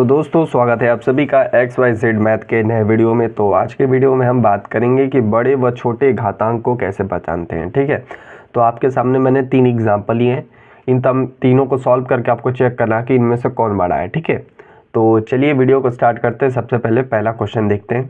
दोस्तों स्वागत है आप सभी का XYZ मैथ के नए वीडियो में। तो आज के वीडियो में हम बात करेंगे कि बड़े व छोटे घातांक को कैसे पहचानते हैं। ठीक है, तो आपके सामने मैंने 3 एग्जांपल लिए हैं, इन तीनों को सॉल्व करके आपको चेक करना कि इनमें से कौन बड़ा है। ठीक है, तो चलिए वीडियो को स्टार्ट करते हैं। सबसे पहले पहला क्वेश्चन देखते हैं।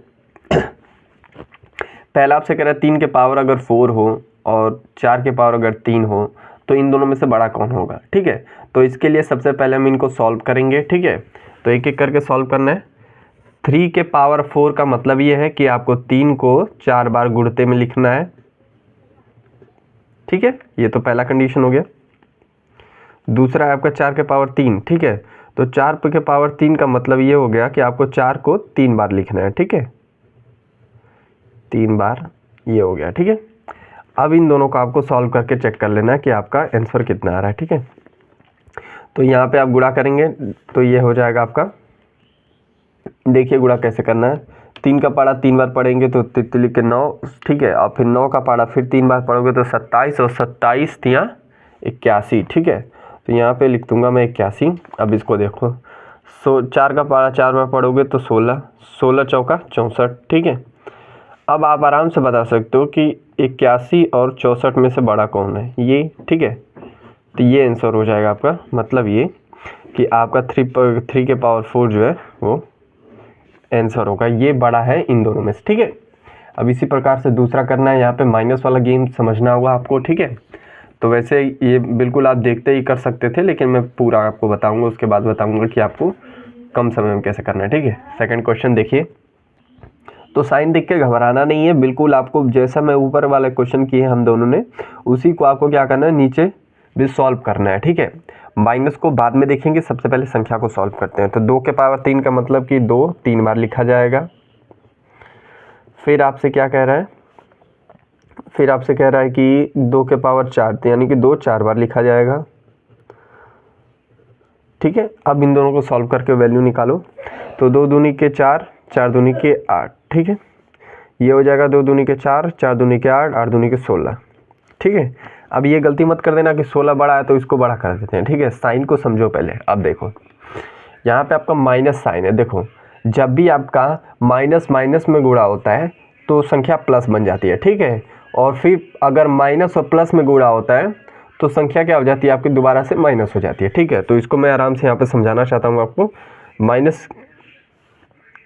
पहला आपसे कह रहा है 3 के पावर अगर 4 हो और 4 के पावर अगर 3 हो तो इन दोनों में से बड़ा कौन होगा। ठीक है, तो इसके लिए सबसे पहले हम इनको सॉल्व करेंगे। ठीक है, तो एक एक करके सॉल्व करना है। 3 के पावर 4 का मतलब ये है कि आपको 3 को 4 बार गुणते में लिखना है। ठीक है, ये तो पहला कंडीशन हो गया। दूसरा है आपका 4 के पावर 3। ठीक है, तो 4 के पावर 3 का मतलब ये हो गया कि आपको 4 को 3 बार लिखना है। ठीक है, 3 बार ये हो गया। ठीक है, अब इन दोनों को आपको सॉल्व करके चेक कर लेना है कि आपका आंसर कितना आ रहा है। ठीक है, तो यहाँ पे आप गुणा करेंगे तो ये हो जाएगा आपका, देखिए गुणा कैसे करना है। 3 का पारा 3 बार पढ़ेंगे तो 3 के 9। ठीक है, और फिर 9 का पारा फिर 3 बार पढ़ोगे तो 27 और 27 तियाँ 81। ठीक है, तो यहाँ पे लिख दूंगा मैं 81। अब इसको देखो, 4 का पारा 4 बार पढ़ोगे तो 16, 16 चौका 64। ठीक है, अब आप आराम से बता सकते हो कि 81 और 64 में से बड़ा कौन है, ये। ठीक है, तो ये आंसर हो जाएगा आपका, मतलब ये कि आपका 3 के पावर 4 जो है वो आंसर होगा, ये बड़ा है इन दोनों में से। ठीक है, अब इसी प्रकार से दूसरा करना है। यहाँ पे माइनस वाला गेम समझना होगा आपको। ठीक है, तो वैसे ये बिल्कुल आप देखते ही कर सकते थे, लेकिन मैं पूरा आपको बताऊंगा, उसके बाद बताऊंगा कि आपको कम समय में कैसे करना है। ठीक है, सेकंड क्वेश्चन देखिए। तो साइन देख के घबराना नहीं है, बिल्कुल आपको जैसा मैं ऊपर वाले क्वेश्चन किए हम दोनों ने, उसी को आपको क्या करना है, नीचे भी सॉल्व करना है। ठीक है, माइनस को बाद में देखेंगे, सबसे पहले संख्या को सॉल्व करते हैं। तो 2 के पावर 3 का मतलब कि 2 3 बार लिखा जाएगा। फिर आपसे क्या कह रहा है, फिर आपसे कह रहा है कि 2 के पावर 4 यानी कि 2 4 बार लिखा जाएगा। ठीक है, अब इन दोनों को सॉल्व करके वैल्यू निकालो। तो 2 दूनी के 4, 4 दूनी के 8। ठीक है, ये हो जाएगा 2 दूनी के 4, 4 दूनी के 8, 8 दूनी के 16। ठीक है, अब ये गलती मत कर देना कि 16 बड़ा है तो इसको बड़ा कर देते हैं। ठीक है, साइन को समझो पहले। अब देखो यहाँ पे आपका माइनस साइन है। देखो, जब भी आपका माइनस माइनस में गुणा होता है तो संख्या प्लस बन जाती है। ठीक है, और फिर अगर माइनस और प्लस में गुणा होता है तो संख्या क्या हो जाती है आपकी, दोबारा से माइनस हो जाती है। ठीक है, तो इसको मैं आराम से यहाँ पे समझाना चाहता हूँ आपको। माइनस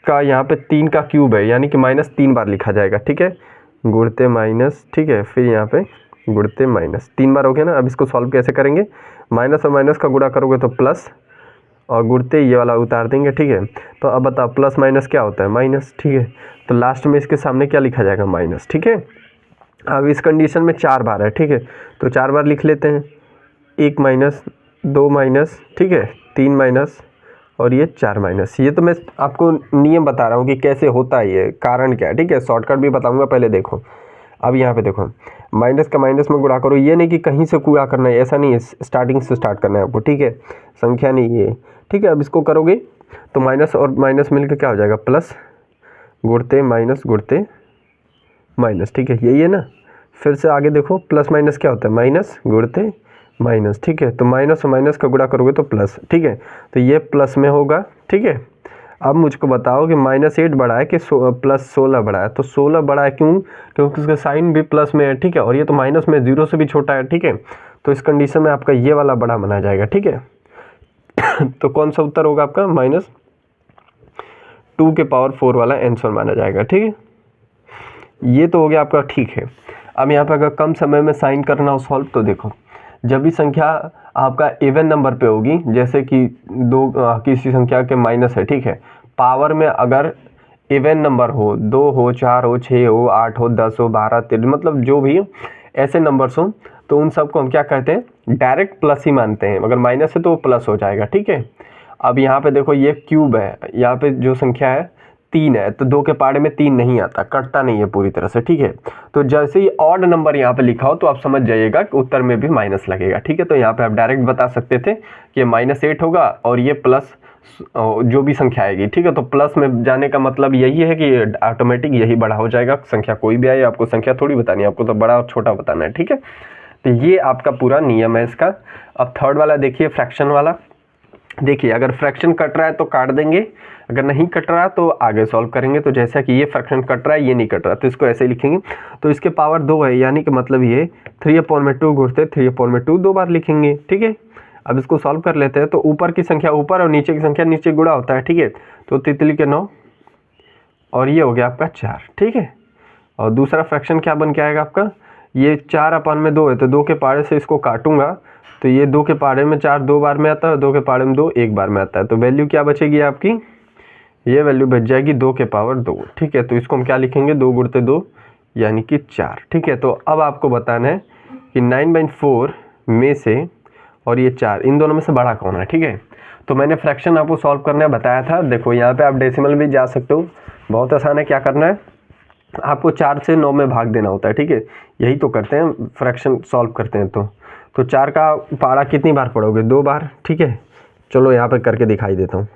का यहाँ पे 3 का क्यूब है, यानी कि माइनस 3 बार लिखा जाएगा। ठीक है, गुणते माइनस। ठीक है, फिर यहाँ पे गुणते माइनस 3 बार हो गया ना। अब इसको सॉल्व कैसे करेंगे, माइनस और माइनस का गुणा करोगे तो प्लस, और गुणते ये वाला उतार देंगे। ठीक है, तो अब बताओ प्लस माइनस क्या होता है, माइनस। ठीक है, तो लास्ट में इसके सामने क्या लिखा जाएगा, माइनस। ठीक है, अब इस कंडीशन में 4 बार है। ठीक है, तो 4 बार लिख लेते हैं, 1 माइनस, 2 माइनस, ठीक है, 3 माइनस और ये 4 माइनस। ये तो मैं आपको नियम बता रहा हूँ कि कैसे होता है, ये कारण क्या है। ठीक है, शॉर्टकट भी बताऊँगा, पहले देखो। अब यहाँ पे देखो, माइनस का माइनस में गुणा करो, ये नहीं कि कहीं से गुणा करना है, ऐसा नहीं है, स्टार्टिंग से स्टार्ट करना है आपको। ठीक है, संख्या नहीं ये। ठीक है, अब इसको करोगे तो माइनस और माइनस मिलकर क्या हो जाएगा, प्लस, गुणते माइनस, गुणते माइनस। ठीक है, यही है ना। फिर से आगे देखो, प्लस माइनस क्या होता है, माइनस, गुणते माइनस। ठीक है, तो माइनस और माइनस का गुणा करोगे तो प्लस। ठीक है, तो ये प्लस में होगा। ठीक है, अब मुझको बताओ कि -8 बड़ा है कि प्लस 16 बड़ा है। तो 16 बड़ा है, क्यों, क्योंकि उसका साइन भी प्लस में है। ठीक है, और ये तो माइनस में, 0 से भी छोटा है। ठीक है, तो इस कंडीशन में आपका ये वाला बड़ा माना जाएगा। ठीक है, तो कौन सा उत्तर होगा आपका, -2 के पावर 4 वाला आंसर माना जाएगा। ठीक है, ये तो हो गया आपका। ठीक है, अब यहाँ पे अगर कम समय में साइन करना हो सॉल्व, तो देखो जब भी संख्या आपका इवन नंबर पे होगी, जैसे कि किसी संख्या के माइनस है। ठीक है, पावर में अगर इवन नंबर हो, 2 हो, 4 हो, 6 हो, 8 हो, 10 हो, 12, 13, मतलब जो भी ऐसे नंबर्स हो, तो उन सबको हम क्या कहते हैं, डायरेक्ट प्लस ही मानते हैं। अगर माइनस है तो वो प्लस हो जाएगा। ठीक है, अब यहाँ पे देखो ये क्यूब है, यहाँ पे जो संख्या है 3 है, तो 2 के पाड़े में 3 नहीं आता, कटता नहीं है पूरी तरह से। ठीक है, तो जैसे ही ऑड नंबर यहाँ पे लिखा हो तो आप समझ जाइएगा कि उत्तर में भी माइनस लगेगा। ठीक है, तो यहाँ पे आप डायरेक्ट बता सकते थे कि -8 होगा और ये प्लस जो भी संख्या आएगी। ठीक है, तो प्लस में जाने का मतलब यही है कि ऑटोमेटिक यही बड़ा हो जाएगा, संख्या कोई भी आए, आपको संख्या थोड़ी बतानी है, आपको तो बड़ा और छोटा बताना है। ठीक है, तो ये आपका पूरा नियम है इसका। अब थर्ड वाला देखिए, फ्रैक्शन वाला। देखिए अगर फ्रैक्शन कट रहा है तो काट देंगे, अगर नहीं कट रहा तो आगे सॉल्व करेंगे। तो जैसा कि ये फ्रैक्शन कट रहा है, ये नहीं कट रहा, तो इसको ऐसे ही लिखेंगे। तो इसके पावर 2 है, यानी कि मतलब ये 3/2 गुणते 3/2 2 बार लिखेंगे, ठीक है। अब इसको सॉल्व कर लेते हैं। तो ऊपर की संख्या ऊपर और नीचे की संख्या नीचे गुणा होता है, ठीक है। तो तितली के 9 और ये हो गया आपका 4, ठीक है। और दूसरा फ्रैक्शन क्या बन के आएगा आपका, ये 4/2 है, तो 2 के पारे से इसको काटूंगा तो ये 2 के पारे में 4 2 बार में आता है, 2 के पारे में 2 1 बार में आता है। तो वैल्यू क्या बचेगी आपकी, ये वैल्यू बच जाएगी 2 के पावर 2, ठीक है। तो इसको हम क्या लिखेंगे, 2 गुणते 2 यानी कि 4, ठीक है। तो अब आपको बताना है कि 9/4 में से और ये 4, इन दोनों में से बड़ा कौन है, ठीक है। तो मैंने फ्रैक्शन आपको सॉल्व करने बताया था। देखो यहाँ पे आप डेसिमल भी जा सकते हो, बहुत आसान है। क्या करना है, आपको 4 से 9 में भाग देना होता है, ठीक है। यही तो करते हैं, फ्रैक्शन सॉल्व करते हैं। तो 4 का पारा कितनी बार पढ़ोगे, 2 बार, ठीक है। चलो यहाँ पे करके दिखाई देता हूँ।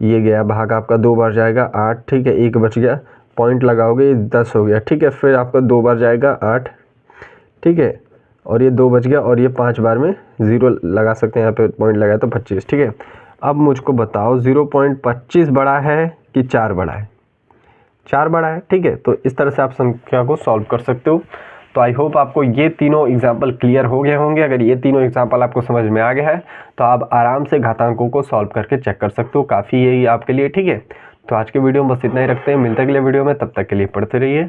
ये गया भाग आपका 2 बार जाएगा 8, ठीक है। 1 बच गया, पॉइंट लगाओगे 10 हो गया, ठीक है। फिर आपका 2 बार जाएगा 8, ठीक है। और ये 2 बच गया और ये 5 बार में 0 लगा सकते हैं, यहाँ पे पॉइंट लगाया तो 25, ठीक है। अब मुझको बताओ 0.25 बड़ा है कि 4 बड़ा है, 4 बड़ा है, ठीक है। तो इस तरह से आप संख्या को सॉल्व कर सकते हो। तो आई होप आपको ये तीनों एग्जाम्पल क्लियर हो गए होंगे। अगर ये तीनों एग्जाम्पल आपको समझ में आ गया है तो आप आराम से घातांकों को सॉल्व करके चेक कर सकते हो, काफ़ी यही आपके लिए, ठीक है। तो आज के वीडियो में बस इतना ही रखते हैं, मिलते हैं अगले वीडियो में, तब तक के लिए पढ़ते रहिए।